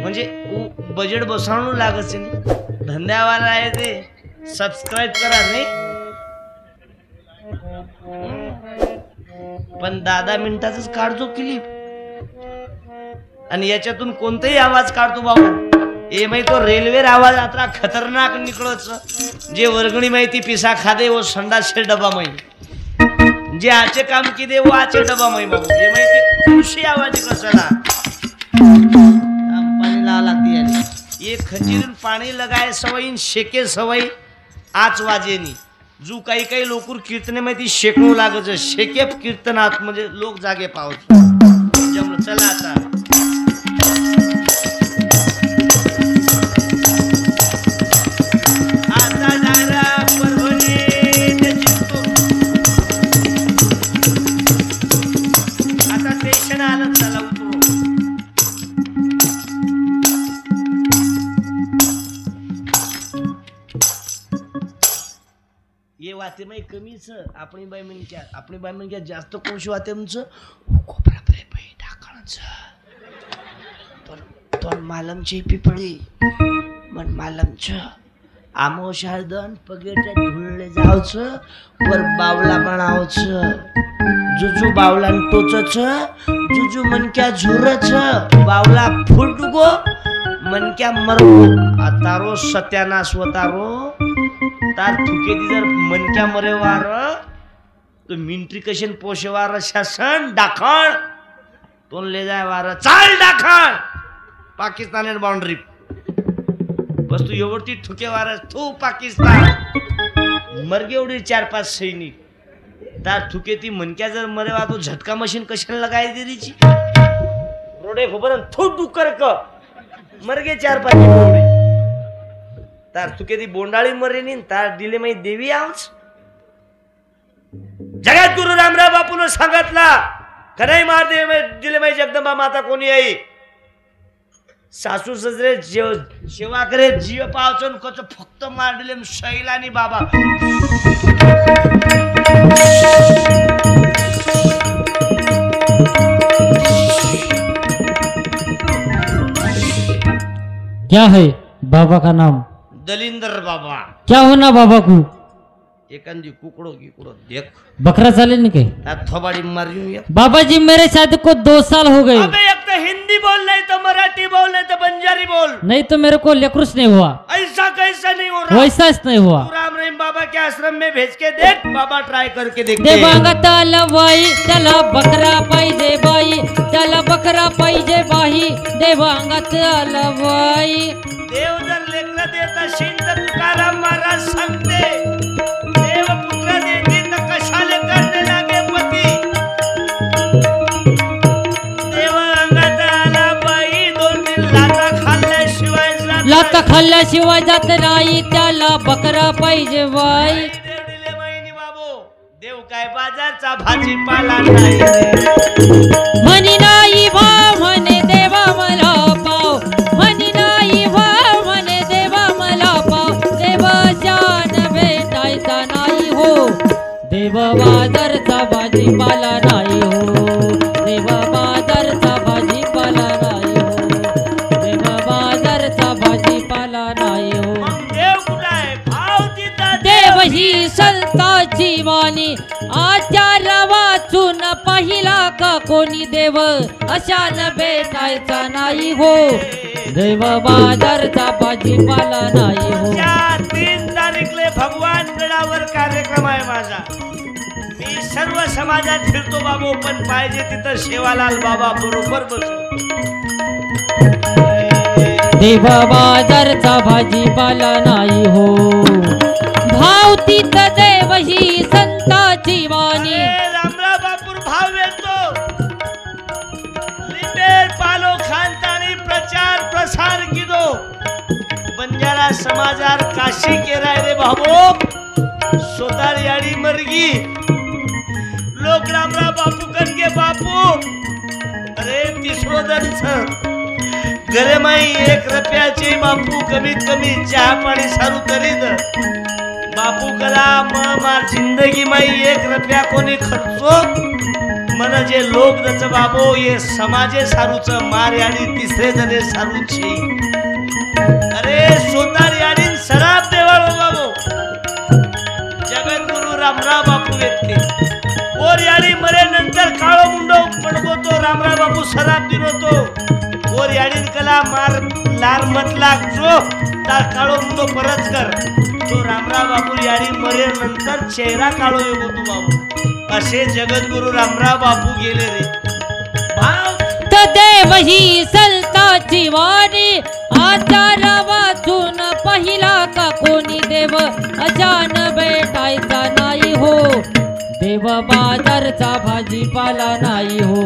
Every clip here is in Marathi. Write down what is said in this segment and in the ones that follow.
म्हणजे बजेट बसवणं लागत नाही धंद्यावाला आहे ते सबस्क्राईब करा नाही पण 10 मिनिटाच काढतो क्लिप आणि याच्यातून कोणताही आवाज काढतो बाबू ये माही तो रेल्वे आवाज आता खतरनाक निकळच जे वर्गणी माहिती पिसा खादे वो संडास से डबा माही जे आचे काम की दे वो आचे डबा माही बाबू ये माहिती खुशी आवाज कसला पाणी लावा लागते याने ये खंजीरून पाणी लगाए सवयीन शेके सवय 8 वाजेनी जो काही काही लोकूर कीर्तने माहिती शेकणू लागत शेके कीर्तनात म्हणजे लोक जागे पावत जमलं चला आता ये वाते माही कमीच आपणी बाई म्हणजे जास्त कोणशी वाते तुमचं कोपरा परे बाई ढाकणचं तो मालमची पिपळी मन मालमचं आमो शारदन पगेच्या धुळले जावचं वर बावला बनावचं जुजू बावला टोचच जुजू मनक्या झुरच बावला फुटगो मनक्या मरगो आतारो सत्यानाश वतारो तार थुके दी जर मनक्या मरे वार तो मिंट्री कशन पोषे वार शासन डाखण तो ले जाय वार चाल डाखण पाकिस्तान बाउंड्री बस तू एवढी थुके वार तू पाकिस्तान मरगे एवढी 4-5 सैनिक तार थुके ती मनक्या जर मरे वा तो झटका मशीन कशाला लगाय दिरीची रोडे खबर थू डुकर क मरगे 4-5 एवढी तार तुके ती बोंडाळी मरेनी तार दिले माई देवी आऊच जगत गुरु रामराव बापून सांगितला खराई मार दे दिले माई जगदंबा माता कोणी आई सासू सजरे सेवा करे जीव पावचन कच फक्त मार दिले शैलानी बाबा क्या है बाबा का नाम? दलिंदर बाबा। क्या होना बाबा को? एकांदी कुकड़ो देख बकरा चाले न के थोबाड़ी मर रही बाबा जी मेरे शादी को 2 साल हो गए। अबे एक तो हिंदी बोल नहीं तो मराठी बोल नहीं तो बंजारी बोल नहीं तो मेरे को लेक्रुस नहीं हुआ। ऐसा कैसा नहीं हो रहा? वैसा नहीं हुआ। राम रहीम बाबा के आश्रम में भेज के देख बाबा ट्राई करके देख देवांगा ताला बाई त्याला बकरा पाहिजे बाई त्याला बकरा पाहिजे बाई देवांगा ताला बाई देव जर लेकरा देता शिंद तुकाराम महाराज सांगते देव पुत्र देते तर कशाले करने लागे पती देव अंगात आला बाई 2-3 लाता खाल्ल्याशिवाय जात नाही त्याला बकरा पाहिजे बाई दिले माईनी बाबू देव काय बाजारचा भाजीपाला नाही म्हणी नाही भाव म्हणे देवा मला पाव म्हणी नाही भाव म्हणे देवा मला पाव देव जान भेटायचा नाही हो देव बाजारचा भाजीपाला नाही हो देव बाजारचा भाजीपाला नाही हो देव बाजारचा भाजीपाला नाही हो देव कुठे आहे भाव तिथं देव ही संताची वाणी आचार वाचून पाहिला का कोणी देव अशान भेटायचा नाही हो देव बाजारचा भाजीपाला नाही हो 3 तारीखले भगवान गडावर कार्यक्रम आहे माझा मी सर्व समाजात फिरतो बाबू पण पाहिजे तिथं शेवालाल बाबा बरोबर बसू देव बाजारचा भाजीपाला नाही हो भाव तिथं देव ही संताची वाणी रामराव बापूर भाव येतो लिंबेर पालो खानतानी प्रचार प्रसार किदो बंजारा समाजार काशी केराय रे बाबू सोतार याडी मरगी लोक रामराव बापू करके बापू अरे 30 दरच घरे माई 1 रुपयाची बापू कमीत कमी चहा पाणी सारू करीत बापू कला मार जिंदगी माई 1 रुपया कोणी खर्चो मन जे लोक दच बाबो ये समाजे सारूच मार याडी तिसरे जने सारूची अरे सोतार याडी सराब देवाळ बाबो जगद्गुरु रामराव बापू व्यक्ती और याडी मरे नंतर काळो मुंडो पडगो तो रामराव बापू सराब दिलो तो और याडी कला मार लार मत लाग जो ता काळो मुंडो परत कर तो रामराव बापू याडी मरे नंतर चेहरा काळो येतो तू बाबू असे जगद्गुरु रामराव बापू गेले रे भाव तर देव ही सलताची वाणी आचार वाचून पहिला का कोणी देव अचान भेटायचा नाही हो देव बाजारचा भाजीपाला नाही हो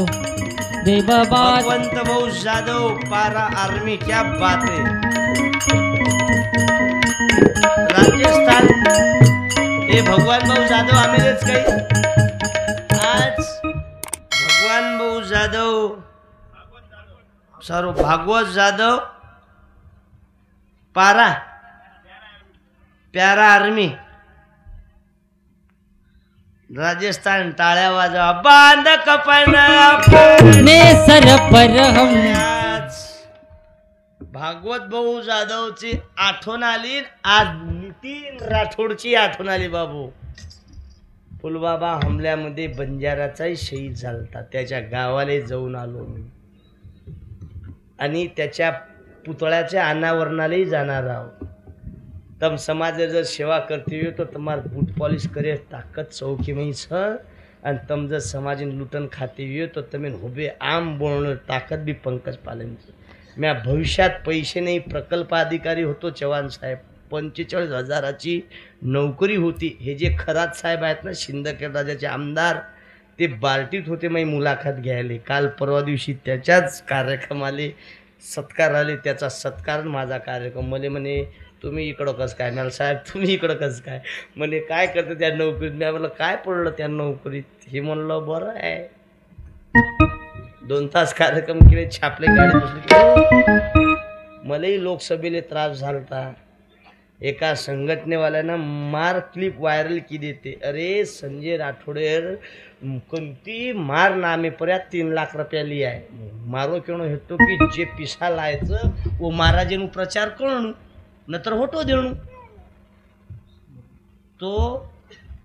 देव भगवंत भाऊ जाधव पारा आर्मी क्या बात है राजस्थान हे भगवान भाऊ जाधव आम्हीच काही आज भगवान भाऊ जाधव सर्व भागवत जाधव पारा प्यारा आर्मी राजस्थान टाळ्या वाजवा बांध ने सर पर हम भागवत भाऊ जाधवची आठवण आली आज नितीन राठोडची आठवण आली बाबू पुलवामा हमल्यामध्ये बंजाराचाही शहीद झालता त्याच्या गावाला जाऊन आलो मी आणि त्याच्या पुतळ्याच्या अनावरणालाही जाणार आहोत तम समाज जर सेवा करते हुए तो तुम्हार बूट पॉलिश करे ताकत चौकी में छ और तम जर समाज लुटन खाते हुए तो तमें होबे आम बोलणं ताकत भी पंकज पालन मैं भविष्यात पैसे नाही प्रकल्प अधिकारी होतो चव्हाण साहेब 45,000ची नोकरी होती हे जे खरात साहेब आहेत ना शिंदखेड राजाचे आमदार ते बार्टीत होते मी मुलाखत घ्यायले काल परवा दिवशी त्याच्याच कार्यक्रमाले सत्कार आले त्याचा सत्कार माझा कार्यक्रम मले म्हणे तुम्ही इकडं कसं काय मला साहेब तुम्ही इकडं कसं काय म्हणे काय करते त्या नोकरीत मी म्हणलं काय पडलं त्या नोकरीत हे म्हणलं बरं आहे 2 तास कार्यक्रम केले छापले गाडी बसली मलाही लोकसभेला त्रास झालता एका संघटनेवाल्यानं मार क्लिप वायरल की देते अरे संजय राठोडेर कोणती मार नामे पर्या 3 लाख रुपया लिया है मारो क्यों हेतो कि जे पिसा लायचं वो महाराजेनु प्रचार करणं नतर होटो देणं तो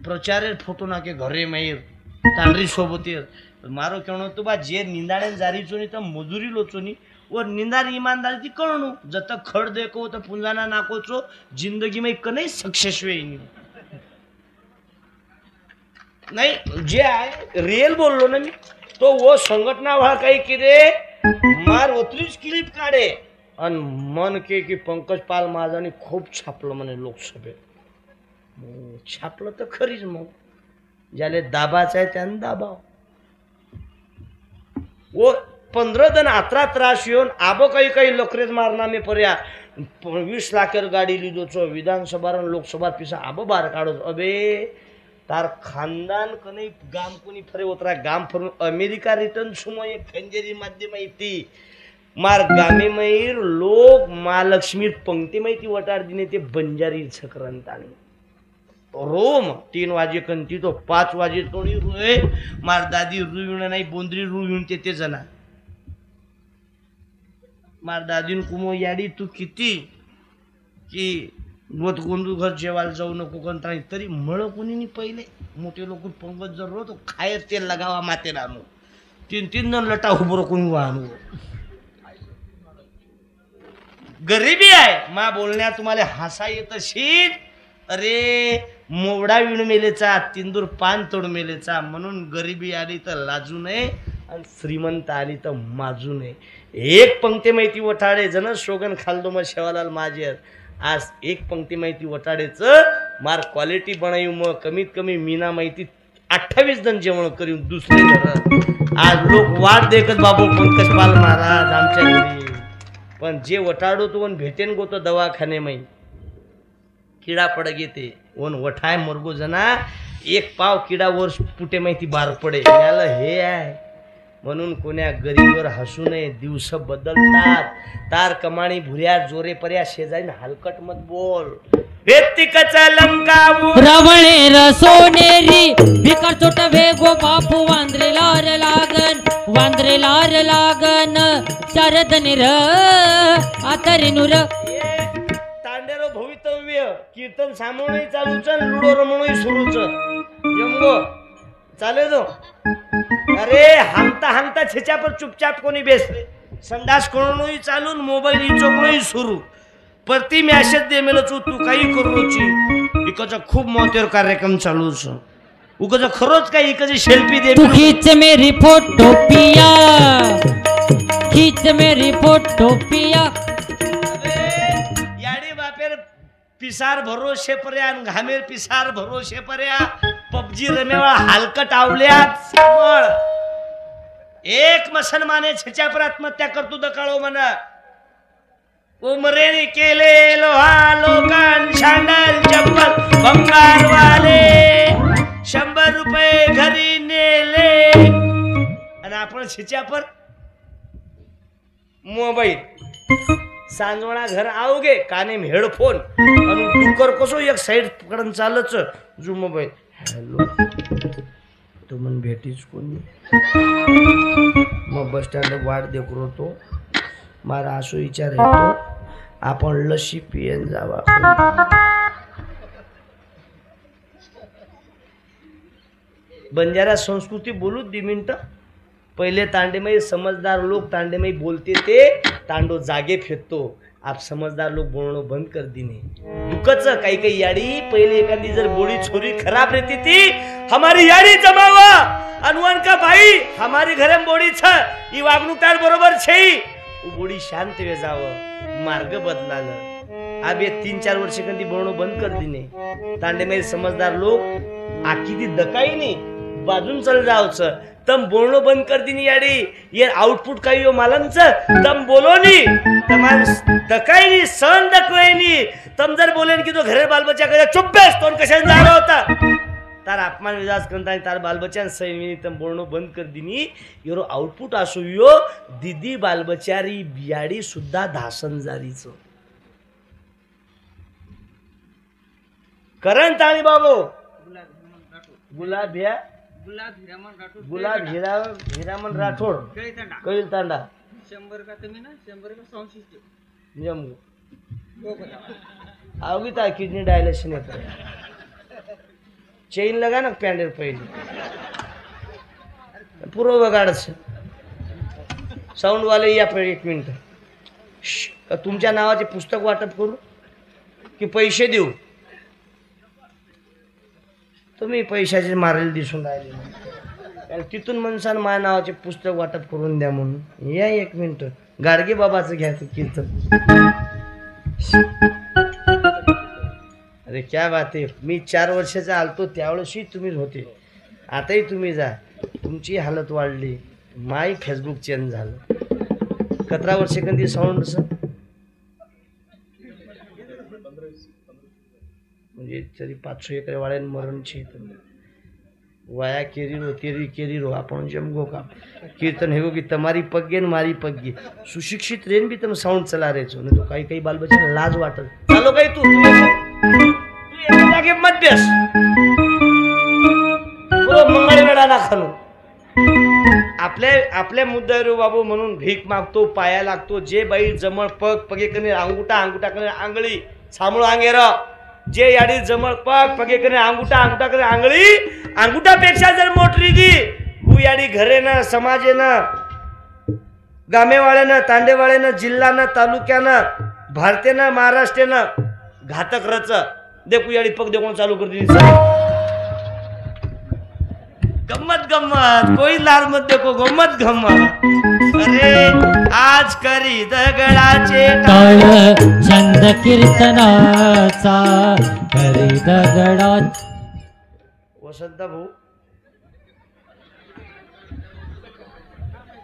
प्रचारेर फोटो नाके घरे माहीर तांडरी सोबतीर मारो क्यों तो बा जे निंदाणे जारी चोनी तर मजुरी लोचोनी और निंदार ईमानदारी करणं जत खड देखो तर पुंजाना नाकोचो जिंदगी में कने सक्सेस वे नहीं जे आहे रियल बोललो ना मी तो वो संघटना वाला काही किरे मार ओतरीच क्लिप काढे आणि मन के की पंकज पाल महाजनी खूप छापलं म्हणे लोकसभेत छापलं तर खरीच मग ज्याले दाबाचं आहे त्याने दाबाव वो 15 दिन आत्रा त्रास येऊन आबो काही काही लोकरेज मारनामे पर्या 20 लाखेर गाडी लिदो छो विधानसभा और लोकसभा पिसा आबो बार काढो अबे तार खानदान कने गाम कोनी फरे उतरा गाम फरून अमेरिका रिटर्न सुमो एक खंजेरी माध्यम माहिती मार गामे मैर लोक महालक्ष्मी पंक्ती माहिती वटार दिने ते बंजारी छकरंतानी रोम 3 वाजे कंती तो 5 वाजे तोडी रुए मार दादी रुईण नाही बोंद्री रुईण ते जना मार दादीन कुमो याडी तू किती की गोत गोंदू घर जेवायला जाऊ नको कोणता तरी मळ कोणी पहिले मोठे लोक पंगत जर रो तो खायर तेल लगावा माते रानू 3 जण लटा उभं कोणी वाहनू गरीबी आहे मा बोलण्या तुम्हाला हसा येत असेल अरे मोवडा विण मेलेचा तिंदूर पान तोड मेलेचा म्हणून गरीबी आली तर लाजू नये आणि श्रीमंत आली तर माजू नये एक पंक्ती माहिती वठाडे जन शोगन खालदो मग शेवालाल माझे आज एक पंक्ती माहिती वटाडेचं मार क्वालिटी बनायू मग कमीत कमी मीना माहिती 28 जण जेवण करून दुसरे घर आज लोक वाट देखत बाबू पंकज पाल महाराज आमच्या घरी पण जे वटाडो तो वन भेटेन गो तो दवाखाने में किडा पड घेते वन वठाय मरगो जना एक पाव किडा वर्ष पुटे माहिती बार पडे याला हे आहे म्हणून कोण्या गरीबर हसू नये. दिवस बदलतात. तार कमाणी भुऱ्या जोरे पर्या शेजारी हलकट मत बोल. व्यक्तिकचा लंकावू रवणे रसोनेरी भिकार चोट वेगो बापू वांद्रे लार लागन शरद निर आतरी नुर. तांडेरो भवितव्य कीर्तन सामोनही चालूच लुडो रमणोही सुरूच. यमगो चाले दो. अरे हांगता हांगता छेच्या पर चुपचाप कोणी बेसले. संडास कोणोही चालून मोबाईल इचोकणोही सुरू. परती मॅसेज दे मेलो तू काही करूची. इकडचा खूप मोठेर कार्यक्रम चालूच. उगच खरोच काही इकडची सेल्फी दे. तू खींच मेरी फोटो पिया, खींच मेरी फोटो पिया. याडी बापेर पिसार भरोशे पर्या घामेर पिसार भरोशे पर्या पबजी रमेवा हलकट आवल्यात समळ. एक मुसलमाने छेच्यापर आत्महत्या करतो दकाळो म्हणा. उमरेने केले लोहा लोकांन शांडल चप्पल भंगारवाले 100 रुपये घरी नेले. आणि आपण छेच्यापर मोबाईल सांजवणा घर आवगे काने में हेडफोन आणि डुकर कसो एक साइड पकडून चालच जो मोबाईल. हॅलो तो मन भेटीच कोणी. मग बस स्टँड वाट देखरो तो मारा असो विचार येतो आपण लस्सी पियन जावा. बंजारा संस्कृती बोलू 2 मिनिट. पहिले तांडेमई समझदार लोग तांडेमई बोलते थे. तांडो जागे फेकतो. आप समझदार लोग बोलणं बंद कर दिने. दुखच काही काही याडी पहिले एखादी जर बोडी छोरी खराब रहती थी हमारी याडी जमावा अनुवन का भाई हमारी घरे बोडी छ ही वागणूकदार बरोबर छे. वो बोडी शांत वे जाव. मार्ग बदलालं. अब ये 3-4 वर्ष कधी बोलणं बंद कर दिने. तांडेमई समझदार लोग आखी ती दकाई नहीं बाजून चल जावच. तम बोलणं बंद कर दिनी याडी. ये आउटपुट काही हो मालमच तम बोलो नी तमार दकाई नी सहन दकवाई नी. तम जर बोलेन की तो घरे बाल बच्चा करे चुप बेस तो कशाने जा रहा होता तार अपमान विलास करता तार बाल बच्चा सही तम बोलणं बंद कर दिनी. योरो आउटपुट असो यो दीदी बाल बच्चारी बियाडी सुद्धा धासन जारीच. करण ताणी बाबू गुलाब हिरामन राठोड कैल तांडा 100 का तुम्ही ना 100 का साउंड सिस्टम जम्मू आवगी ता किडनी डायलिसिस ने चेन लगा ना पॅन्डर पहिले पूर्व बगाड साऊंड वाले या पर 1 मिनिट. तुमच्या नावाचे पुस्तक वाटप करू की पैसे देऊ. तुम्ही पैशाचे मारेल दिसून राहिले. तिथून मनसान माझ्या नावाचे पुस्तक वाटप करून द्या म्हणून. या 1 मिनिट. गाडगे बाबाचं घ्या कीर्तन. अरे क्या बात आहे. मी 4 वर्षाचा आलतो त्यावेळेसही तुम्हीच होते. आताही तुम्ही जा. तुमची हालत वाढली. माय फेसबुक चेंज झालं. 17 वर्ष कधी साऊंड म्हणजे तरी 500 एकर वाळ्यान मरण छे. वाया केरी रो आपण जमगो का कीर्तन हेगो की तुम्हारी पग्गे मारी पग्गी. सुशिक्षित रेन भी तुम साउंड चला रहे छो. नहीं तो काही बाल बच्चा लाज वाटत. चालो काही तू जागे मत बेस. मंगळवेळा ना खानो. आपल्या मुद्द्यावर बाबू म्हणून भीक मागतो पाया लागतो. जे बाई जमळ पग पगे कने अंगुटा कने आंगळी सामळो आंगेर. जे याडी जमळ पग पगे कने अंगुटा कने आंगळी. अंगुटापेक्षा जर मोटरी दी तू याडी घरे ना समाजे ना गामेवाळ्यानं तांडेवाळ्यानं जिल्ह्यानं तालुक्यानं भारतीयनं महाराष्ट्रानं घातक रच देखू याडी पग देखून चालू करते. गम्मत कोई लाल मत देखो गम्मत. अरे आज करी दगडाचे टाळ छंद कीर्तनाचा करी दगडात. वसंत भाऊ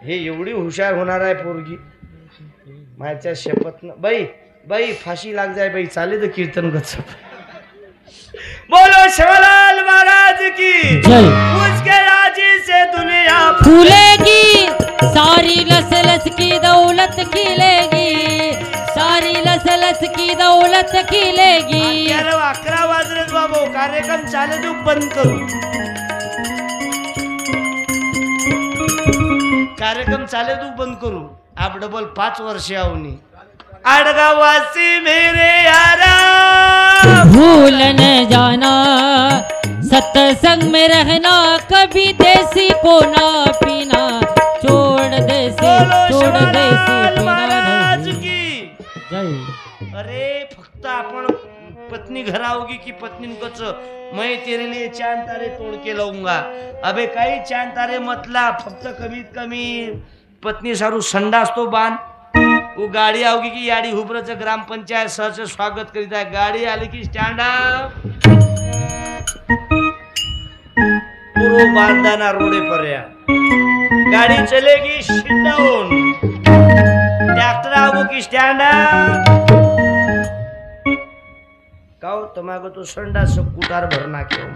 हे एवढी हुशार होणार आहे पोरगी माझ्या शपथ न. बाई फाशी लाग जाय बाई. चाले तर कीर्तन गच. बोलो शिवलाल महाराज की जय. उसके राजी से दुनिया फूलेगी सारी लस लस की दौलत खिलेगी, सारी लस लस की दौलत खिलेगी. 11 वाजलेत बाबू, कार्यक्रम चालू देऊ बंद करू. कार्यक्रम चालू देऊ बंद करू. आप डबल 5 वर्ष आवनी. आडगावासी मेरे यारा भूल न जाना, सत्संग में रहना, कभी देसी को ना पीना, छोड़ देसी पीना महाराज नहीं. की जय. अरे फक्त आपण पत्नी घर आओगी की पत्नी कच मैं तेरे लिए चांद तारे तोड़ के लाऊंगा. अबे काही चांद तारे मतला, फक्त कमीत कमी पत्नी सारू संडास तो बांध. वो गाडी आओगी की याडी हुबरच ग्रामपंचायत सहच स्वागत करीत आहे. गाडी आली की स्टँड अप, पूर्व बांधाना रोडे पर्या गाड़ी चलेगी सिट डाउन. ट्रैक्टर आओ की स्टैंड अप. काओ तुम्हारे तो संडा सब कुटार भरना क्यों.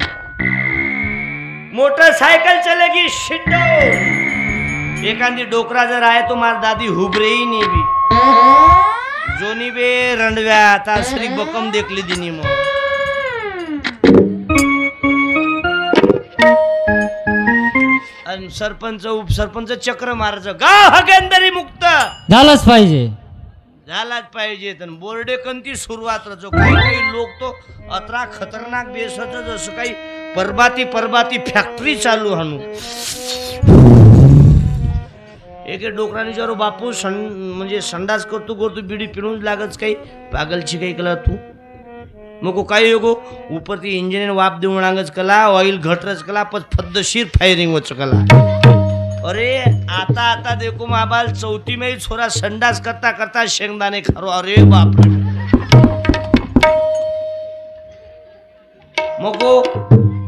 मोटरसाइकिल चलेगी सिट डाउन. एखादी डोकरा जर आहे तो मार दादी हुबरेही नाही बी जोनी बे रंडव्या आता श्री बकम देखली दिनी मग. सरपंच उपसरपंच चक्र मारायचं. गाव हगेंदरी मुक्त झालंच पाहिजे. झालाच पाहिजे. बोर्डे कंती सुरुवात रचो. काही काही लोक तो अत्रा खतरनाक बेस होत, जसं काही परबाती फॅक्टरी चालू हाणू. एक डोकराने जर बापू म्हणजे संडास करतो बिडी पिणून लागच काही पागलची काही कला तू मग काही योगो ऊपर ती इंजिनियर वाप देऊन लागच कला, ऑइल घटरच कला, पण पद्धतशीर फायरिंग वच कला. अरे आता देखो माबाल चौथी में छोरा संडास करता करता शेंगदाणे खारो. अरे बाप रे. मग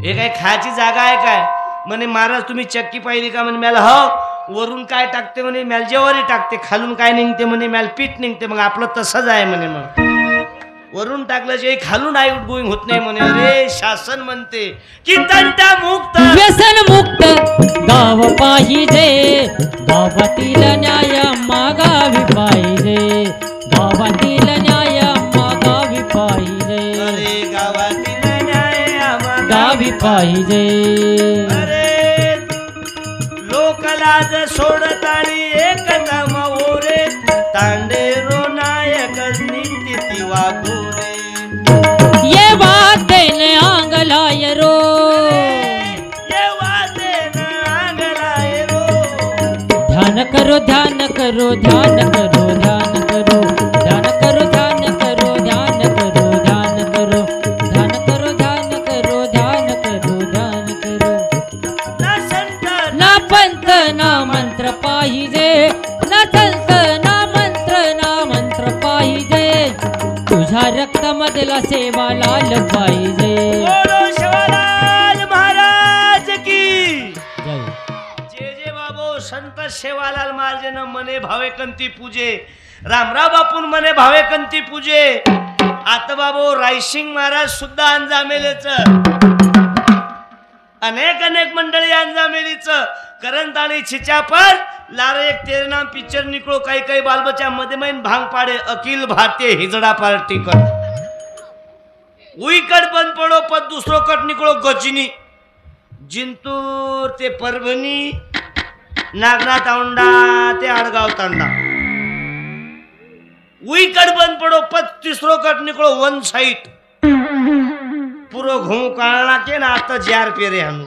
हे काय खायची जागा आहे काय म्हणे महाराज तुम्ही चक्की पाहिली का म्हणे. मला हो वरून काय टाकते म्हणे मॅल जेवारी टाकते, खालून काय निघते म्हणे मॅल पीठ निघते. मग आपलं तसंच आहे म्हणे. मग वरून टाकलं जे खालून आउट गोईंग होत नाही म्हणे. अरे शासन म्हणते की तंटा मुक्त व्यसन मुक्त गाव पाहिजे, गावातील न्याय मागावी पाहिजे, गावातील न्याय मागावी पाहिजे. अरे गावातील न्याय मागावी पाहिजे. अरे लोकलाज सोडतानी एकदम ओरे तांडेरो नायक नीती वागोरे. ये बातें आंगलाय रो, ये बातें आंगलाय रो. ध्यान करो ध्यान करो ध्यान करो ध्यान करो ध्यान करो ध्यान करो ध्यान करो ध्यान करो ध्यान करो ध्यान करो ध्यान करो ध्यान करो. ना संत ना पंत ना मंत्र पाहिजे, ना संत ना मंत्र पाहिजे. तुझ्या रक्तामधला सेवालाल पाहिजे. बोलो शिवालाल महाराज की जय. जे बाबू संत सेवालाल महाराज मने भावे कंती पूजे, रामराव बापून मने भावे कंती पूजे. आता बाबू रायसिंग महाराज सुद्धा अंजामेलेच, अनेक मंडळी अंजामेलीच करंत आणि छिचापर लारे एक तेरे नाम पिक्चर निकलो. काही बाल बच्चा मध्ये मैन भांग पाडे. अखिल भारतीय हिजड़ा पार्टी कर उईकड बंद पडो पण दुसरो कट निकलो गजनी. जिंतूर ते परभणी, नागनाथ औंडा ते आडगाव तांडा. उईकड बंद पडो पण तिसरो कट निकलो वन साइड. पुरो घूम काळना के ना आता जार पेरे हम.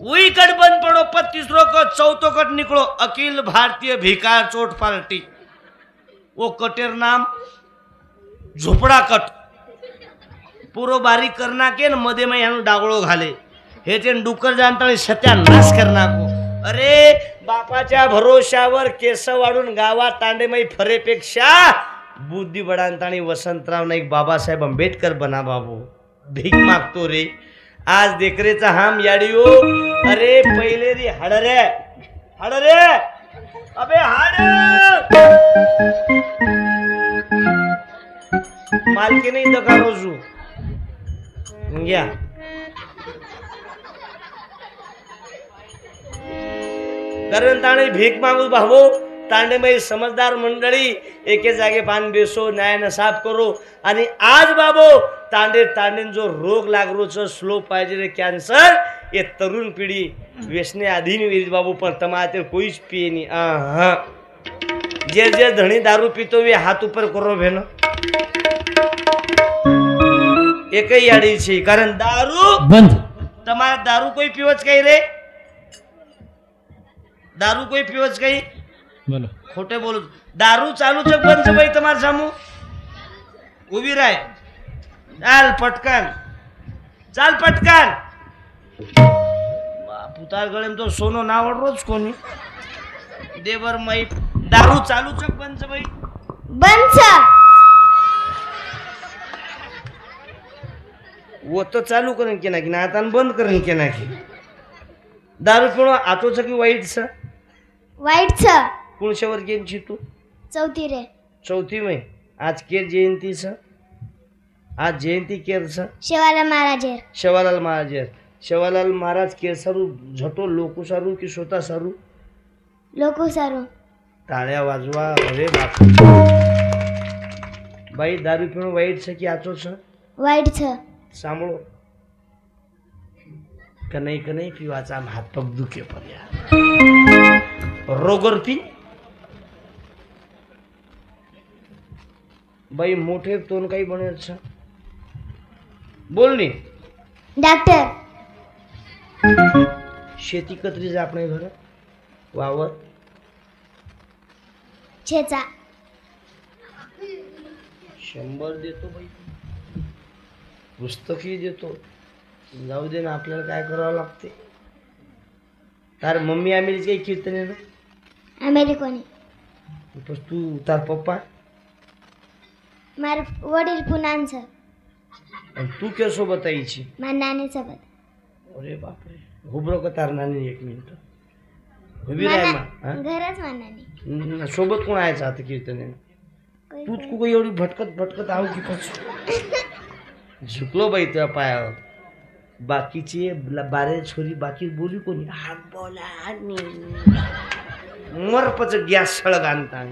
वही कट बंद पड़ो पर तीसरो कट चौथो कट निकलो अखिल भारतीय भिकार चोट पार्टी. वो कटेर नाम झोपड़ा कट. पुरो बारीक करना के न मध्ये में यानु डागळो घाले. हे ते डुकर जाणता सत्यानाश करना को. अरे बापाच्या भरोशावर केस वाढून गावात तांडेमई फरेपेक्षा बुद्धी बडांतानी वसंतराव नाईक बाबासाहेब आंबेडकर बना बाबू. भीक मागतो रे आज देखरेचा हम याडियो. अरे पहिले रे हाड रे अबे हाड मालकी नाही दका रोजू घ्या. कारण ताणे भीक मागू भावो तांडे मै समजदार मंडळी एके जागे पान बेसो न्यायानं साफ करो आणि आज बाबो तांडे तांडेन जो रोग लागरोच स्लो पाहिजे रे कैंसर ये तरुण पीढ़ी व्यसने अधीन हुई बाबू पर तमाते कोई पिए नहीं हाँ जे जे धनी दारू पीतो वे हाथ ऊपर करो भेनो एक ही आड़ी छे कारण दारू बंद તમારે દારૂ કોઈ પીવો જ કઈ રે દારૂ કોઈ પીવો જ કઈ बोलो खोटे बोलो दारू चालू છે બંધ છે ભાઈ તમાર સામુ ઊભી રહે ચાલ પટકન ચાલ પટકન બાપુ તાર ગળેમ તો સોનો ના વડરો જ કોની દેવર મય दारू चालू છે બંધ છે ભાઈ બંધ છે वो तो चालू करेन के नाखी ना आता बंद करेन के नाखी दारू पिणो आतो छ की वाईट छ वाईट छ कोणच्या वर्गीयांची तू चौथी रे चौथी में आज के जयंती छ आज जयंती केर छ शेवाला महाराजे शेवालाल महाराज के सारू झटो लोको सारू की स्वतः सारू लोको सारू ताळ्या वाजवा अरे बाप भाई दारू पिणो वाईट छ की आचो छ वाईट छ सांभळो कनई पिवाचा आम हात पग दुखे पर्या रोगर पी बाई मोठे तोन काही बनेल छ बोल नी डॉक्टर शेती कतरी जा આપણે ઘરે वावर छेचा 100 देतो बाई पुस्तकी देतो जाऊ दे ना आपल्याला काय करावं लागते तार मम्मी आम्ही काही कीर्तन आहे ना अमेरिकोनी पण तू तार पप्पा मार वडील पुनान छ आणि तू क्या सोबत आईची मार नानी सोबत अरे बापरे उभरो का तार नानी एक मिनिट उभी राह मा घरच मार नानी सोबत कोण आयचं आता कीर्तन आहे तूच कुक एवढी भटकत आहो की पण झुकलो बाई तुझ्या पायावर बाकीची बारे छोरी बाकी बोली कोणी हा बोला मरपच गॅस सळग आणता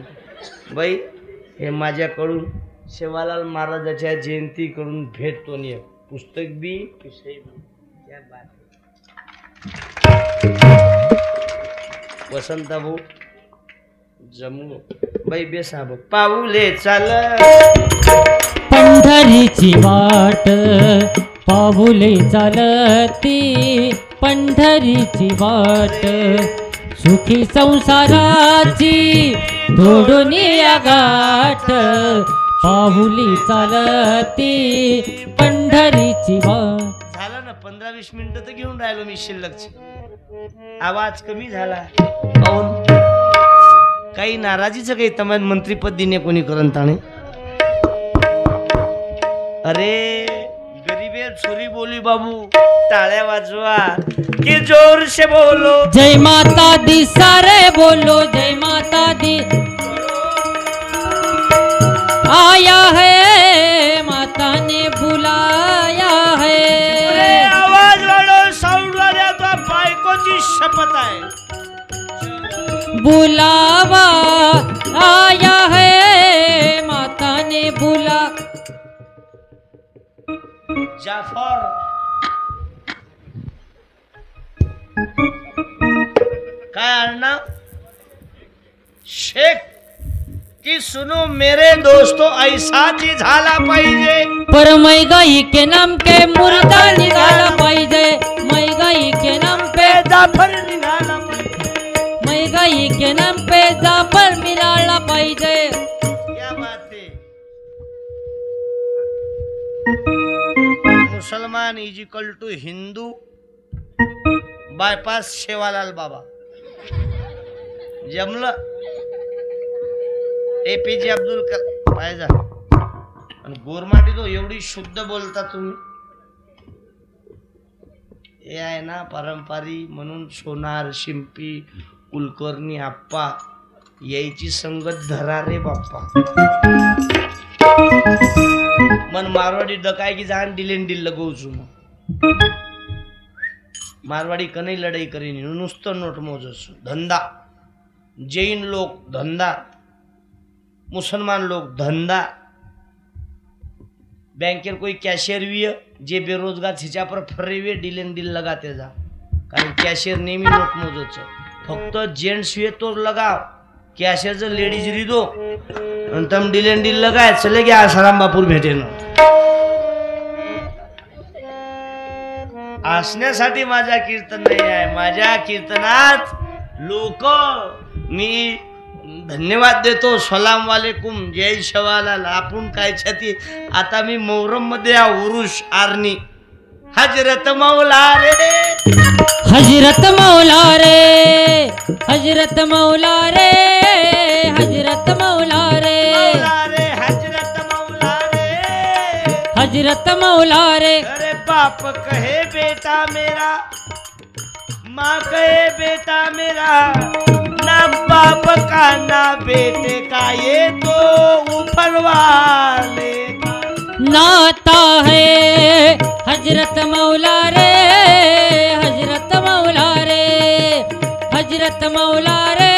बाई हे माझ्याकडून शेवालाल महाराजाच्या जयंती कडून भेटतो नाही पुस्तक बी विषय बी क्या बात वसंत भाऊ जमू बाई बेसा बघ पाऊले चाल पंढरीची वाट पाऊले चालती पंढरीची वाट सुखी संसाराची धोडून या गाठ पाऊली चालती पंढरीची वाट झालं ना 15-20 मिनिटं तर घेऊन राहिलो मी शिल्लकची आवाज कमी झाला काऊन काही नाराजीचं काही तमाम मंत्रीपद दिने कोणी करण ताणे अरे गरीबे छोरी बोली बाबू टाळ्या वाजवा की जोर से बोलो जय माता दी सारे बोलो जय माता दी आया है माता ने बुलाया है अरे आवाज वाढव साऊंड वाल्या तो बायकोची शपथ आहे बुलावा आया है माता ने बुला जाफर काय आडनाव शेख की सुनो मेरे दोस्तों ऐसा जी झाला पाहिजे पर मैगाई के नाम के मुर्दा निघाला पाहिजे मैगाई के नाम पे जाफर निघाला पाहिजे मैगाई के नाम पे जाफर मिळाला पाहिजे क्या बात है मुसलमान is equal to Hindu bypass Sevalal बाबा जमलं एपीजे अब्दुल कलाम पाहिजे आणि गोरमाटी तो एवढी शुद्ध बोलता तुम्ही हे आहे ना परंपरी म्हणून सोनार शिंपी कुलकर्णी आप्पा यायची संगत धरा रे बाप्पा मन मारवाडी डकाय की जाण दिलेन दिल लगवचू मारवाडी कनई लढाई करीन नुसतं नोट मोजस धंदा जैन लोक धंदा मुसलमान लोग धंदा बैंकेर कोई कैशियर भी है जे बेरोजगार छिचा पर फर्रे हुए डील एंड डील लगाते जा कारण कैशियर नेहमी नोट मोजच फक्त जेंट्स हुए तो लगाव कैशियर जर लेडीज रिदो आणि तम डील एंड डील लगाय चले गया आसाराम बापूर भेटेन असण्यासाठी माझ्या कीर्तन नाही आहे माझ्या कीर्तनात लोक मी धन्यवाद देतो सलाम वालेकुम जय शवालाल आपण काय छाती आता मी मोहरम मध्ये उरुष आरनी हजरत मौला रे हजरत मौला रे हजरत मौला रे हजरत मौला रे हजरत मौला रे हजरत मौला रे अरे बाप कहे बेटा मेरा माँ कहे बेटा मेरा ना बाप का ना बेटे का ये तो ऊपर वाले नाता है हजरत मौला रे हजरत मौला रे हजरत मौला रे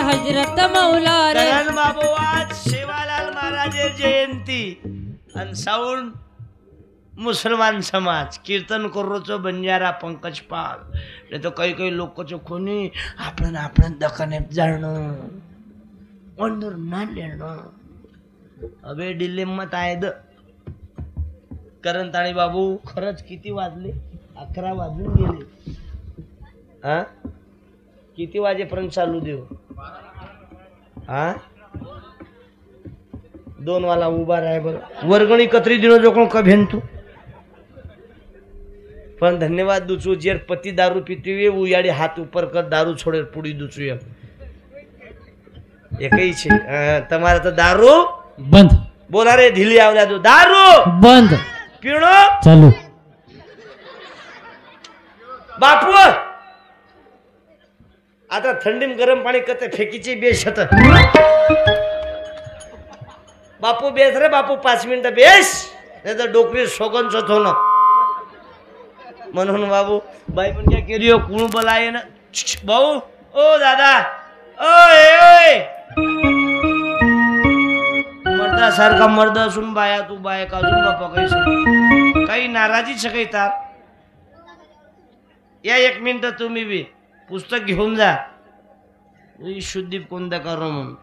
हजरत मौला रे करण बाबू आज सेवालाल महाराज जयंती आणि साऊंड मुसलमान समाज कीर्तन करोचो बंजारा पंकज पाल नहीं तो कई कई लोग कोणी आपण आपण दखान्यात जाणं अंदर ना लेणं अबे डिलेम्मात आहे द करण ताणी बाबू खरंच किती वाजले 11 वाजून गेले हा किती वाजेपर्यंत चालू देऊ हा 2 वाला उभा राय बरं वर्गणी कतरी दिनो जो कोण कभेन तू पण धन्यवाद दूचू जेर पति दारू पीती हुए उयाड़ी हाथ ऊपर कर दारू छोड़े पूरी दूचू एक ही छे तुम्हारा तो दारू बंद बोला रे ढीली आवला दो दारू बंद पीणो चालू बापू आता थंडीम गरम पाणी कते फेकीची बेश होत बापू बेस रे बापू 5 मिनिटं बेस नाही तर डोकरी सोगन होत ना म्हणून बाबू बाई पण काय केली हो कुण बोलाय ना भाऊ ओ दादा ओय ओय मर्दा सारखा मर्द असून बाया तू बाया का अजून बापा काही नाराजी काही तार या 1 मिनिट तुम्ही बी पुस्तक घेऊन जा शुद्धीप कोणता करो म्हणून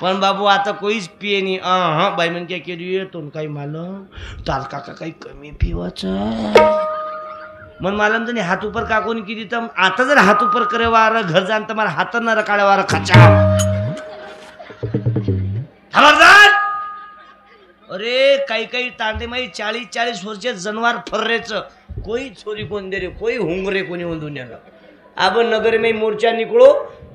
पण बाबू आता कोईच पिये नाही हा बाई म्हण काय केली तो काही मालम ताल काका काही कमी पिवाचं मन मालम तनी हाथ ऊपर का कोणी की दिता आता जर हाथ ऊपर करे वार घर जान तुम्हारा हाथ न रकाळे वार खचा खबरदार अरे काही काही तांडे माई 40-40 वर्षे जनवार फर्रेच कोई छोरी कोण दे रे कोई हुंगरे कोणी होऊन दुनियाला अब नगर में मोर्चा निकलो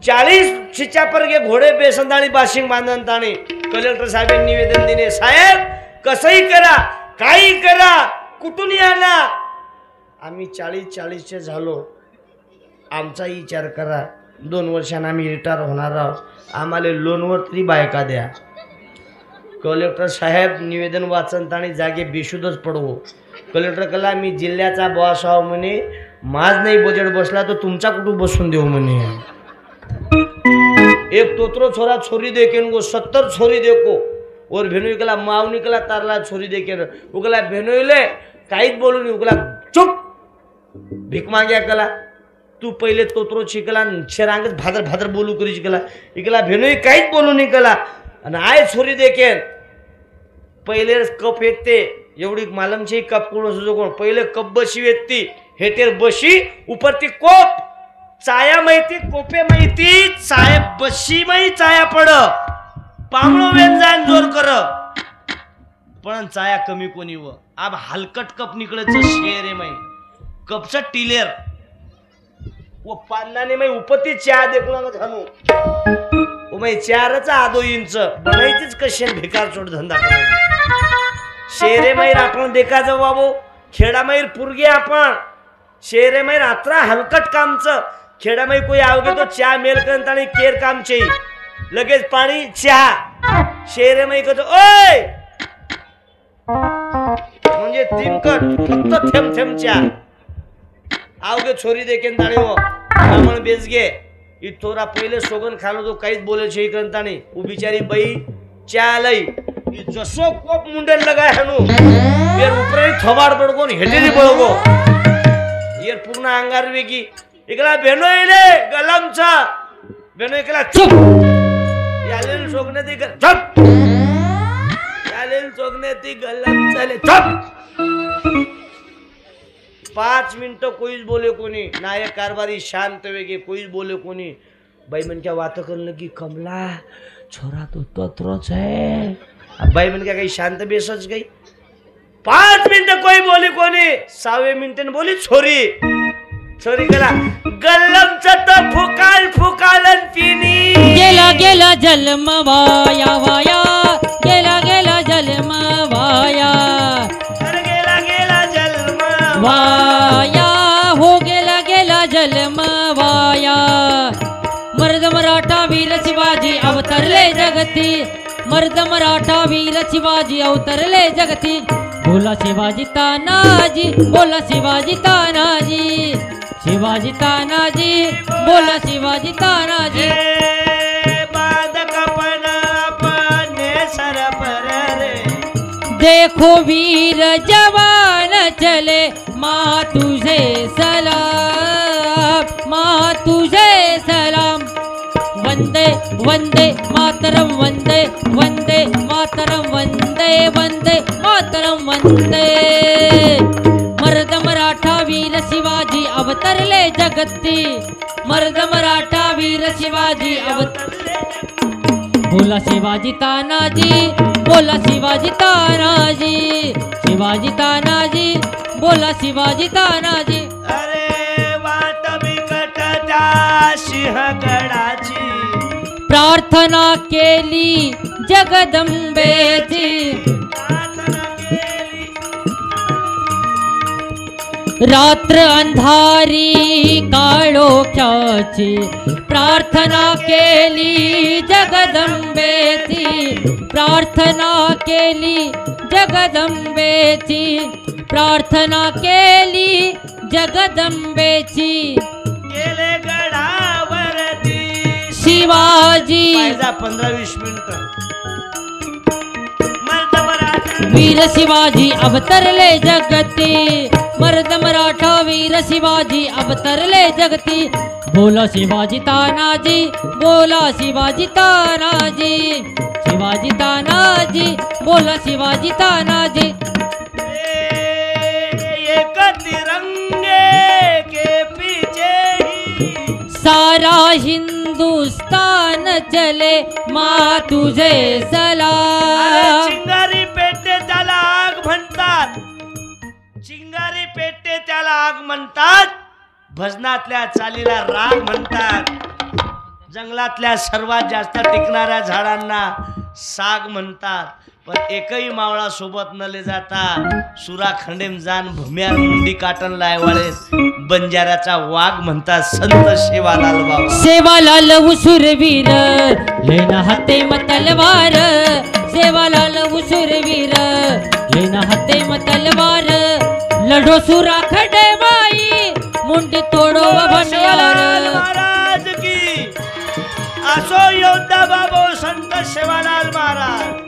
40 छिचा पर के घोड़े बेसंदाणी बाशिंग बांधन ताणी कलेक्टर साहेब निवेदन दिने साहेब कसंही करा काही करा कुठून आला आम्ही 40-40चे झालो आमचा विचार करा 2 वर्षांनी आम्ही रिटायर होणार आहोत आम्हाला लोनवर तरी बायका द्या कलेक्टर साहेब निवेदन वाचन ताणी जागे बेशुद्धच पडवो कलेक्टर कला मी जिल्ह्याचा बॉस आहो म्हणे माझ नाही बजेट बसला तो तुमचा कुठं बसून देऊ म्हणे एक तोत्रो छोरा छोरी देखेन गो 70 छोरी देखो और भेनोई कला मावनी कला तारला छोरी देखेन उगला भेनोईले काहीच बोलू नाही उगला चुप भीक माग्या कला तू पहिले तोत्रो शिकला शेरांगच भादर भादर बोलू करी शिकला इकला भेनोई काहीच बोलू नाही कला आणि आय छोरी देखेन पहिले कप येते एवढी मालमची कप कोण असो कोण पहिले कप बशी येते हेटेर बशी ऊपर ती कोप चाया माहिती कोपे माहिती चाय बशी माही चाया पड पामळो व्यंजन जोर कर पण चाया कमी कोणी व अब हलकट कप निकळच शेर आहे माही कपचा टिलेर वो पान्नाने माही उपती चहा देखून झालो ओ माही 4चा आदो इंच बनायचीच कशी भिकार चोट धंदा कर शेरे माहीर आपण देखा जाऊ बाबू खेडा माहीर पुरगे आपण शेरे माहीर अत्रा हलकट कामचं खेडा माही कोई आवगे तो चहा मेल करत आणि केर कामचे लगेच पाणी चहा शेरे माही कतो ओय म्हणजे तिमकट फक्त थेंब थेंब चहा आवगे छोरी देखेन ताणी हो ब्राह्मण बेच गे ई तोरा पहिले सोगन खानो तो काहीच बोले छे करताणी उ बिचारी बाई चालई ई जसो कोप मुंडन लगाय हनु बेर उपरे थवाड बडगोन हेटेरी बळगो येर पूर्ण अंगार वेगी इकला बेनो इले गलमचा बेनो इकला चुप यालेल सोगने ती चुप यालेल सोगने ती गलम चले चुप 5 मिनटं कोईच बोले कोणी नायक कारभारी शांत वेगे कोईच बोले कोणी बाई मन क्या बात करने की कमला छोरा तो तोत्रोच है अब बाई मन क्या कहीं शांत बेसच गई 5 मिनटं कोई बोली कोणी 6 मिनिटं बोली छोरी छोरी गला गल्लमचा तो फुकाल फुकालन पिनी गेला गेला जन्म वाया वाया गेला गेला जन्म वाया गेला गेला जन्म वाया हो गेला गेला जन्म वाया मर्द मराठा वीर शिवाजी अवतरले जगती मर्द मराठा वीर शिवाजी अवतरले जगती बोला शिवाजी तानाजी बोला शिवाजी तानाजी शिवाजी तानाजी बोला शिवाजी तानाजी देखो वीर जवान चले माँ तुझे सलाम माँ तुझे सलाम वंदे वंदे मातरम वंदे वंदे मातरम वंदे वंदे मातरम वंदे मर्द मराठा वीर शिवाजी अवतरले जगती मर्द मराठा वीर शिवाजी अवतरले बोला शिवाजी तानाजी बोला शिवाजी तानाजी शिवाजी तानाजी बोला शिवाजी तानाजी अरे वाट बिकट त्या सिंहगडाची प्रार्थना केली जगदंबेची रात्र अंधारी काळोख्याची प्रार्थना केली जगदंबेची प्रार्थना केली जगदंबेची प्रार्थना केली जगदंबेची गेले गडावरती शिवाजी 15-20 मिनिटं वीर शिवाजी अवतरले जगती मर्द मराठा वीर शिवाजी अवतरले जगती बोला शिवाजी तानाजी बोला शिवाजी तानाजी शिवाजी तानाजी बोला शिवाजी तानाजी एक तिरंगे के पीछे ही सारा हिंदुस्तान चले माँ तुझे सलाम चिंगारी पेटे त्याला आग म्हणतात चिंगारी पेटे त्याला आग म्हणतात भजनातल्या चालीला राग म्हणतात जंगलातल्या सर्वात जास्त टिकणाऱ्या झाडांना साग म्हणतात पण एकही मावळा सोबत न ले जाता सुरा खंडेम जान भम्यार मुंडी काटन लायवाळे बंजाऱ्याचा वाघ म्हणतात संत सेवालाल बाबा सेवालाल उसुरवीर लेना हाते म तलवार सेवालाल उसुरवीर लेना हाते म तलवार लढो सुरा खडे बाई मुंडी तोडो भंडार महाराज की असो योद्धा बाबो संत सेवालाल महाराज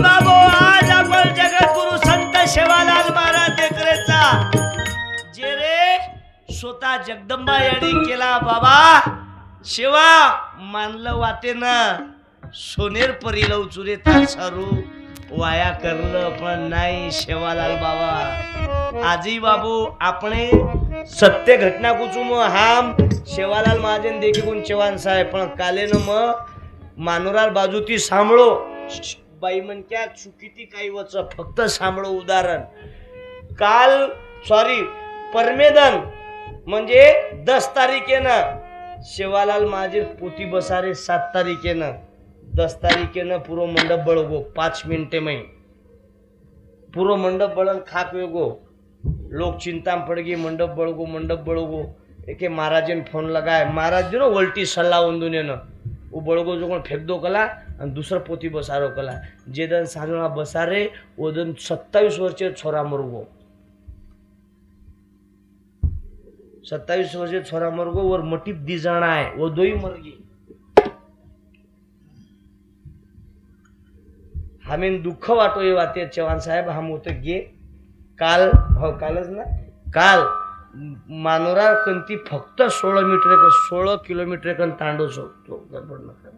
बाबू आज आपण जगद्गुरु संत सेवालाल महाराज देखरेचा जे रे स्वतः जगदंबा याडी केला बाबा शिवा मानलं वाटे ना सोनेर परीला उचुरे तासारू वाया करलं पण नाही शेवालाल बाबा आजी बाबू આપણે સત્ય ઘટના કુછું હામ શેવાલાલ મહાજન દેખી કોણ ચવાન સાહેબ પણ કાલે ન મ માનોરાલ બાજુથી સાંભળો બાઈ મન ક્યાં ચૂકીતી કાઈ વચ ફક્ત સાંભળો ઉદાહરણ काल सॉरी परमेदन म्हणजे 10 तारखेनं शेवालाल महाजन पोती बसारे 7 तारखेनं 10 तारखेनं पूरो मंडप बळगो 5 मिनिटे में पूरो मंडप बळन खाक वेगो लोग चिंता पड़ गई मंडप बळगो एक महाराज ने फोन लगाए महाराज जो उल्टी सल्ला उन्दुने न वो बड़गो जो फेंक दो कला और दूसरा पोती बसारो कला जे दिन साजना बसारे वो दिन 27 वर्षीय छोरा मरगो 27 वर्षीय छोरा मरगो और मटीप दी जाना है वो दो ही मर गई। हमें दुःख वाटो ये वाते चव्हाण साहेब हम होते गे काल हो कालच ना काल मानोरा कंती फक्त 16 किलोमीटर कन तांडो शकतो गडबड नका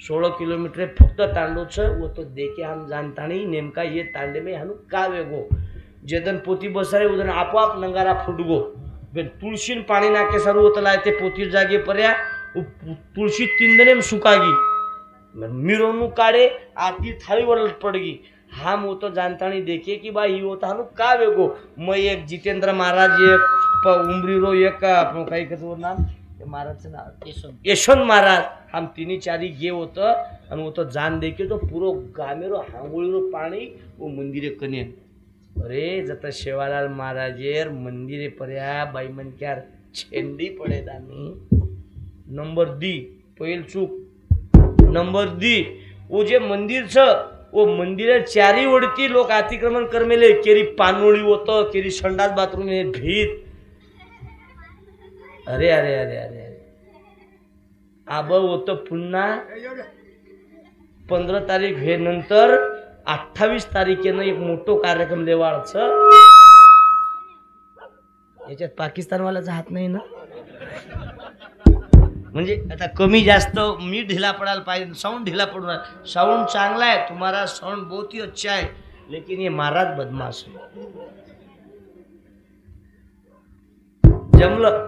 16 किलोमीटर फक्त तांडो छ वो तो देखे हम जानता नहीं नेमका ये तांडे में हनु का वेगो जेदन पोती बसारे उदन आपोआप नंगारा फुटगो बेन तुळशीन पाणी नाके सारू होतला ते पोती जागे पर्या तुळशी 3 दिने में सुकागी मिरवणूक काढे आती थाळीवर पडगी हम वो तो जानता नहीं देखे कि भाई वो तो हनु का वेगो मैं एक जितेंद्र महाराज एक उमरी रो एक काही कसं नाम महाराज नाव यशवंत महाराज हम तीनी चारी गे होत आणि वो तो जान देखे तो पूरो गामेरो हांगोळीरो पाणी वो मंदिरे कने अरे जत शेवालाल महाराजेर मंदिरे पर्या बाई मन क्यार छेंडी पडे दानी नंबर दी पहिल चूक नंबर दी वो जे मंदिर छ वो मंदिर चारी ओढती लोक अतिक्रमण करमेले केरी पानोळी होतं केरी संडास बाथरूम हे भीत अरे अरे अरे अरे अरे आब होतं पुन्हा 15 तारीख हे नंतर 28 तारखेनं एक मोठो कार्यक्रम लेवाळच याच्यात पाकिस्तानवाल्याचा हात नाही ना म्हणजे आता कमी जास्त मी ढीला पडायला पाहिजे साउंड ढीला पडून साउंड चांगला है तुम्हारा साउंड बहुत ही अच्छा है लेकिन ये महाराज बदमाश है जमलं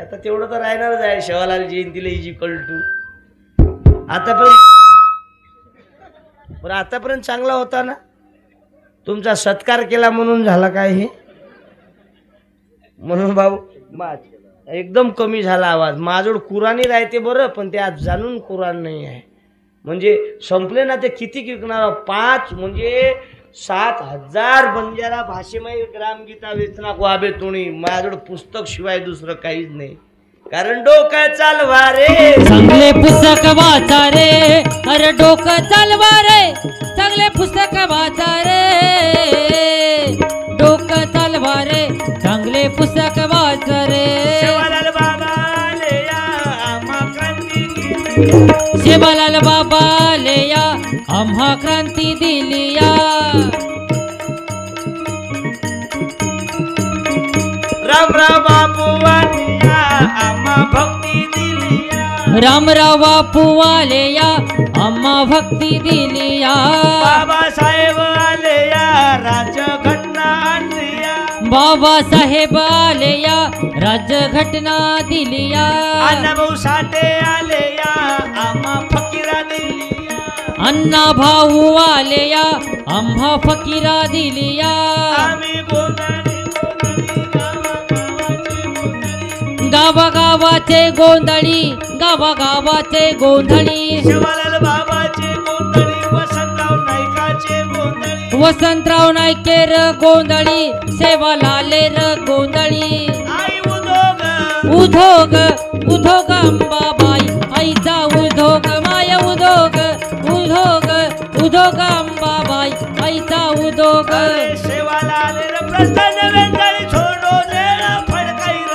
आता तेवढं तर राहणारच आहे शेवालाल जयंतीला इजिकल टू आतापर्यंत चांगला होता ना तुमचा सत्कार केला म्हणून झाला काय हे म्हणून बाबू एकदम कमी झाला आवाज माझोड कुराणी राहते बरं पण ते आज जाणून कुराण नाही आहे म्हणजे संपले ना ते किती विकणार 5 म्हणजे 7,000 बंजारा भाषेमध्ये ग्रामगीता वेचना को आबे तुणी माझोड पुस्तक शिवाय दुसरं काहीच नाही कारण डोकं चालवा रे चांगले पुस्तक वाचा रे अरे डोकं चालवा रे चांगले पुस्तक वाचा रे डोकं चालवा रे चांगले पुस्तक वाच रे शेवालाल बाबा लेया आम्हा क्रांती शिवलाल बाबा लेया आम्हा क्रांती दिलिया रामराव बापू वालिया आम्हा भक्ती दिलिया रामराव बापू वालेया आम्हा भक्ती दिलिया बाबासाहेब आलेया राजघटना आणलिया बाबासाहेब आलेया राज्यघटना दिलिया अण्णाभाऊ साठे आलेया आम्हा फकीरा दिलिया अण्णा भाऊ आलेया आम्हा फकीरा दिलिया आम्ही गोंधळी गावागावाचे गोंधळी गावागावाचे गोंधळी शिवालाल बाबाचे गोंधळी वसंतराव नाईकाचे गोंधळी वसंतराव नाईकेर गोंधळी सेवालालेर गोंधळी आई उदोग उधोग उधोग अंबाबाई आईचा उधोग माय उधोग उधोग उधोग अंबाबाई आईचा उधोग शिवालालेर प्रसन्न वेंगळी छोडो देना फडकाईर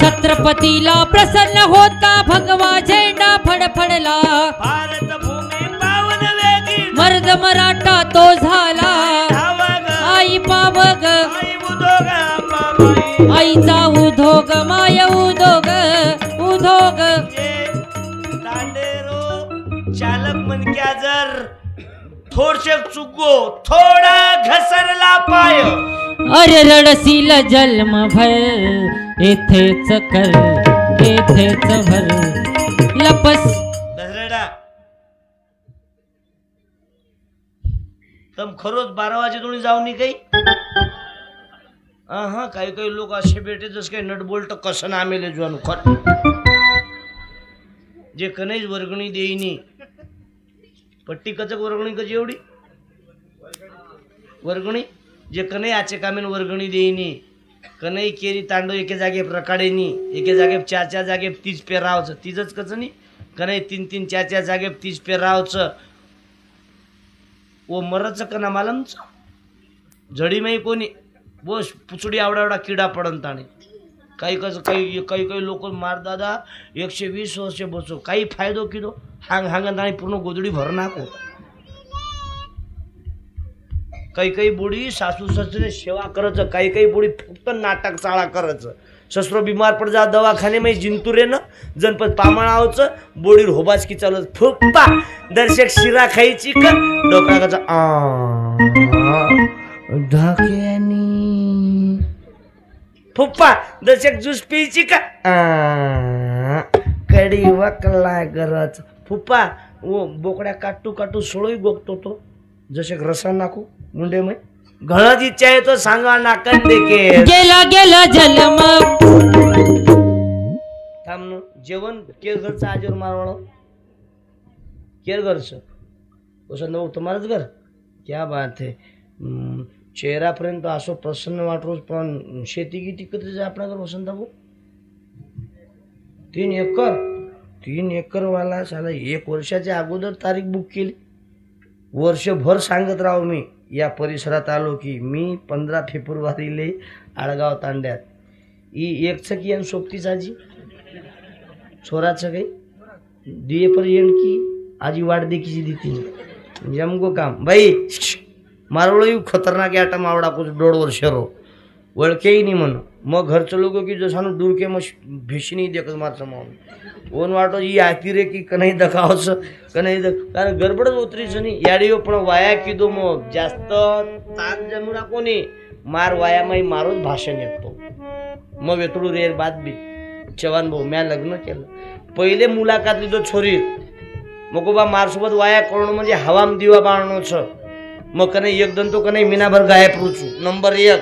छत्रपतीला प्रसन्न होता भगवा झेंडा फडफडला भारत भूमी पावन वेगी मर्द मराठा तो झाला धावग आई पावग आई उदोग अंबाबाई आईचा उधोग माय उधोग उधोग तांडेरो चालक मनक्या जर थोडशे चुको थोडा घसरला पाय अरे रडसील जन्म भर येथेच कर येथेच भर लपस दसरेडा तम खरोच 12 वाजे तुम्ही जाऊन काही हा काही काही लोक असे भेटे जस काही नटबोल्ट कसं नामेले जवानू खर जे कनेज वर्गणी देईनी पट्टी कचक वर्गणी कशी एवढी वर्गणी जे कने आचे कामेन वर्गणी देईनी कनई केरी तांडव एके जागे प्रकाडेनी एके जागे 4 जागे 30 पेरावचं तिजच कच नाही कनई 3 4 जागे 30 पेरावचं ओ मरच कना मालमच जडी माई कोणी बोस पुचडी आवडा किडा पडन ताणे काही लोक मार दादा 120 वर्ष बसो काही फायदो किदो हांग ताणे पूर्ण गोदडी भर नाको काही बुडी सासू ससरे सेवा करायचं काही बुडी फक्त नाटक चाळा करायचं ससरो बीमार पड जा दवाखाने में जिंतुरे न जनपद पामणावचं बोडीर होबाच की चालत फुप्पा दर्शक शिरा खायची का डोकळाचा ढाक्यानी फुप्पा दर्शक ज्यूस प्यायची का कडी वकला गरज फुप्पा वो बोकड्या काटू सोळोई गोगतो तो जसे रसा नाकू मुंडे में घणच इच्छा आहे तो सांगा नाकन देखे गेला जन्म थांब जेवण केर घरचं आजीवर मारवण केर घरचं वसंत भाऊ तुम्हारच घर क्या बात है चेहरापर्यंत असं प्रसन्न वाटरोज पण शेती किती कधी आपल्या घर वसंत भाऊ 3 एकर वाला साला 1 वर्षाच्या अगोदर तारीख बुक केली वर्षभर सांगत राहू मी या परिसरात आलो की मी 15 फेब्रुवारीले आळगाव तांड्यात ही एकचं की आणि सोबतीच आजी छोराचं काही दिये पर्यंत की आजी वाट देखीची देती जमगो काम बाई मारवळ यू खतरनाक आटा मावडा कुछ 1.5 वर्ष रो वळकेही नाही म्हण मग घरचं लोक की जसानु दूर के मग भीषणी देखत मारचं मावून ओन वाटो ही आती रे की कन्हई दखावचं कन्हई कारण गडबडच उतरीच नाही याडियो पण वाया किदो मग जास्त ताण जमुना कोणी मार वाया माई मारोच भाषण येतो मग वेतडू रे बात बी चव्हाण भाऊ म्या लग्न केलं पहिले मुलाकात लिदो छोरी मगोबा मारसोबत वाया करणं म्हणजे हवाम दिवा बाळणोचं मग कन्हई एकदम तो कन्हई मिनाभर गायब रुचू नंबर 1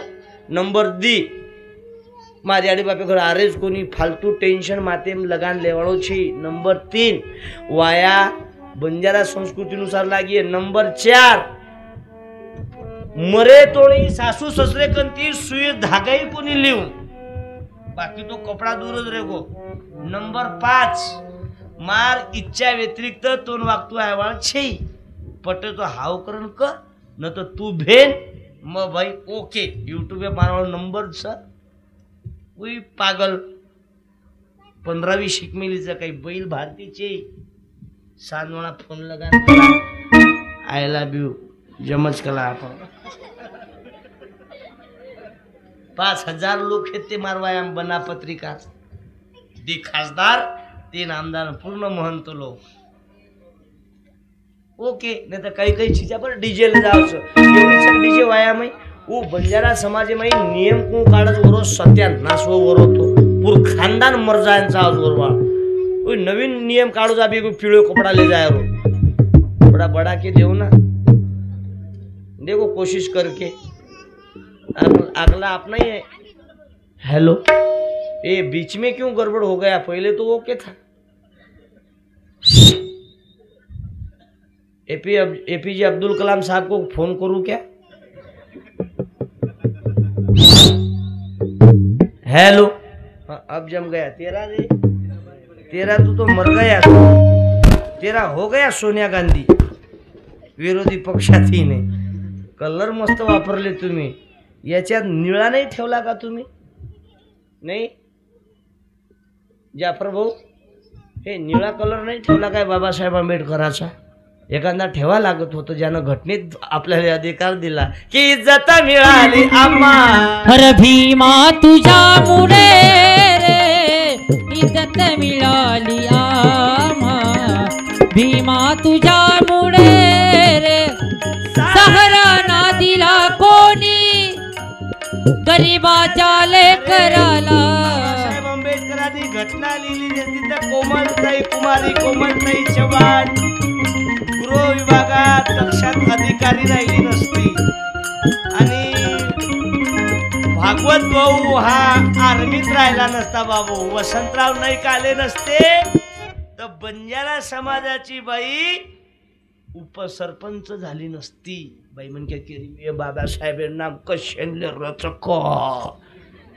नंबर दी मारी आडी बापे घर आरेज कोणी फालतू टेन्शन माते लगान लेवाळो छी नंबर 3 वाया बंजारा संस्कृतीनुसार लागी नंबर 4 मरे तोडी सासू ससरे कंती सुई धागाई कोणी लिहून बाकी तो कपडा दूरच रे गो नंबर 5 मार इच्छा व्यतिरिक्त तोन वागतो आवाळ छी पटे तो हाव करण कर न तो तू भेन मग भाई ओके यूट्यूब मारवाळ नंबर 6 कोई पागल 15वी शिकमेलीचं काही बैल भारतीचे सांदवणा फोन लगा आय लव्ह यू जमच कला आपण 5000 लोक आहेत ते मारवायाम बना पत्रिका दी खासदार 3 आमदार पूर्ण महंत लोक ओके नाही तर काही चीजा पर डीजे ले जावचं एवढी डीजे वाया मै वो बंजारा समाज में नियम को काढत वरो सत्यानाश वरो तो पूर खानदान मर जायचा आज वरवा कोई नवीन नियम काढू जा भी कोई पिळो कपड़ा ले जाए रो बड़ा बड़ा के देव ना देखो कोशिश करके अगला अपना ही है हेलो ये बीच में क्यों गड़बड़ हो गया पहले तो ओके था एपीजे अब्दुल कलाम साहब को फोन करूं क्या हेलो हाँ अब जम गया तेरा तू तो मर गया तेरा हो गया सोनिया गांधी विरोधी पक्षाती ने कलर मस्त वापरले तुम्ही याच्यात निळा नाही ठेवला का तुम्ही नाही जाफर भाऊ हे निळा कलर नाही ठेवला काय बाबासाहेब आंबेडकराचा एखादा ठेवा लागत होतं ज्यानं घटनेत आपल्याला अधिकार दिला की इज्जत मिळाली आम्हा हर भीमा तुझ्यामुळे रे इज्जत मिळाली आम्हा भीमा तुझ्यामुळे रे सहारा ना दिला कोणी गरिबाच्या लेकराला बाबासाहेब आंबेडकरांनी घटना लिहिली तिथं कोमलताई कुमारी कोमलताई चव्हाण गृह विभागात लक्षात अधिकारी राहिली नसती आणि भागवत भाऊ हा आर्मीत राहिला नसता बाबू वसंतराव नाईक आले नसते तर बंजारा समाजाची बाई उपसरपंच झाली नसती बाई म्हणजे की बाबासाहेब नाम कशेनले रचक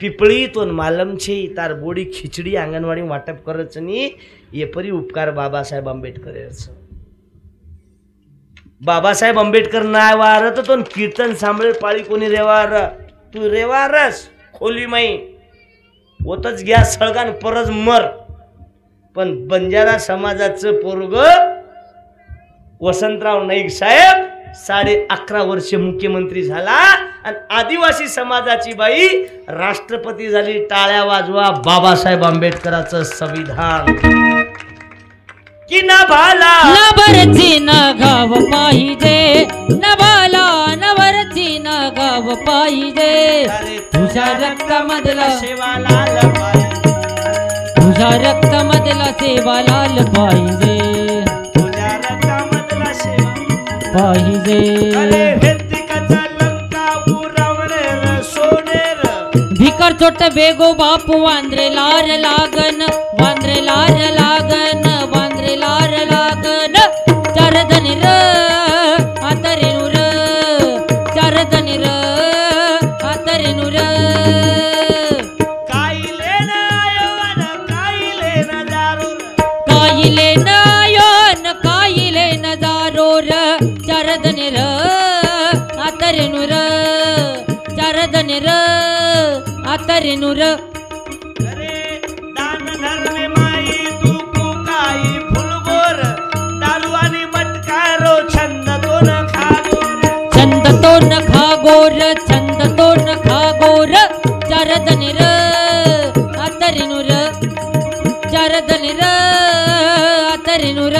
पिपळी तो मालम छे तार बोडी खिचड़ी आंगनवाड़ी वाटप करच नी ये परी उपकार बाबासाहेब आंबेडकर याच बाबासाहेब आंबेडकर नाय वार तो कीर्तन सांभळे पाळी कोणी रेवार तू रेवारस खोली माई ओतच घ्या सळगान परज मर पण बंजारा समाजाचं पोरग वसंतराव नाईक साहेब 11.5 वर्ष मुख्यमंत्री झाला आणि आदिवासी समाजाची बाई राष्ट्रपती झाली टाळ्या वाजवा बाबासाहेब आंबेडकरांचं संविधान की नभाला नवरची गाव पाहिजे नभाला नवरची गाव पाहिजे तुझ्या रक्तामधला सेवालाल पाहिजे तुझ्या रक्तामधला सेवालाल पाहिजे तुझ्या रक्तामधला सेवा पाहिजे भेटिकाचा लंका उरावणे सोनेर भिकर चोट बेगो बापू वांद्रे लार लागन वांद्रे लार लागन वांद्रे लार लागन चार धनी र आतरे नुर चार धनी र आतरे नुर काईले ना आयोन काईले ना दारूर काईले नायोन काईले नजारोर चार धनी र आतरे नुर चार धनी र आतरे नुर अरे दान धर्मे माई तू काही फुलगोर दारू आणि मटकारो छंद तो न खागोर छंद तो न खागोर छंद तो न खागोर चार धनी र आतरे नुर चार धनी र आतरे नुर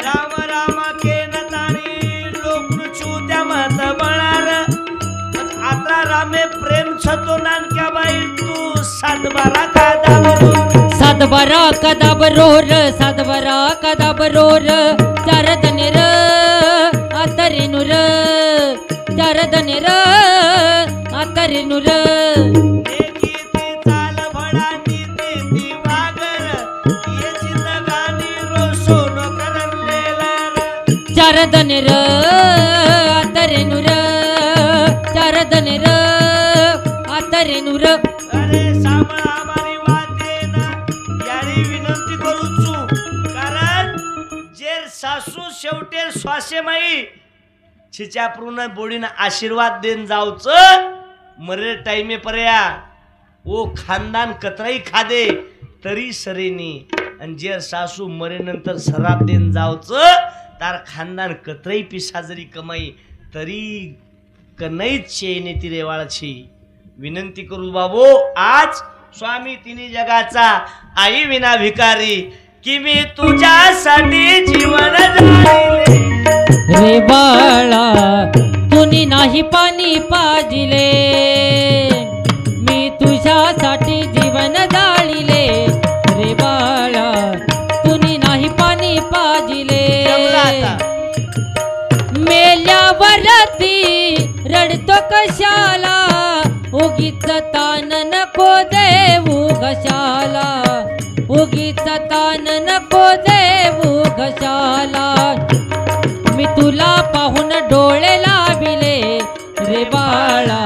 राम राम के नतारी लोक चूत्या मत बळार आत्रा रामे प्रेम छतो नानक्या बाई तू सातबारा का दाबरोर सातबारा कदाबरोर सातबारा कदाबरोर चार धनी र आतरे नुर चार धनी र आतरे नुर नेकी ती चाल भडा नीती ती वागर ये जिंदगानी रोसो न करलेला चार धनी र आतरे नुर चार धनी र आतरे नुर अरे सांभाळा आमारी वाते ना यारी विनंती करूचू कारण जेर सासू शेवटे श्वासे माई छिच्यापरून बोडीनं आशीर्वाद देन जाऊच मरे टाइमे पर्या ओ खानदान कतराई खादे तरी सरेनी आणि जेर सासू मरे नंतर सराप देन जाऊच तार खानदान कतराई पिसा जरी कमाई तरी कनईच शेने ती रेवाळची विनंती करू बाबू आज स्वामी तिन्ही जगाचा आई विना भिकारी की मी तुझ्यासाठी जीवन जाळले रे बाळा तुनी नाही पाणी पाजिले मी तुझ्यासाठी जीवन जाळिले रे बाळा तुनी नाही पाणी पाजिले मेल्यावरती रडतो कशाला उगीच तान नको देऊ घशाला उगीच तान नको देऊ घशाला मी तुला पाहून डोळे लाविले रे बाळा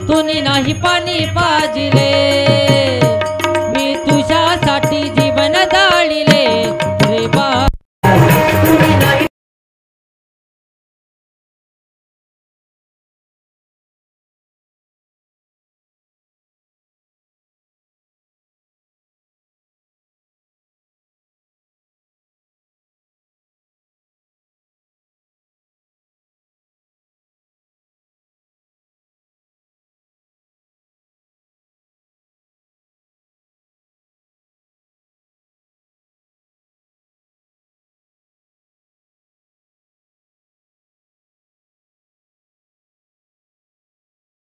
तुनी नाही पाणी पाजिले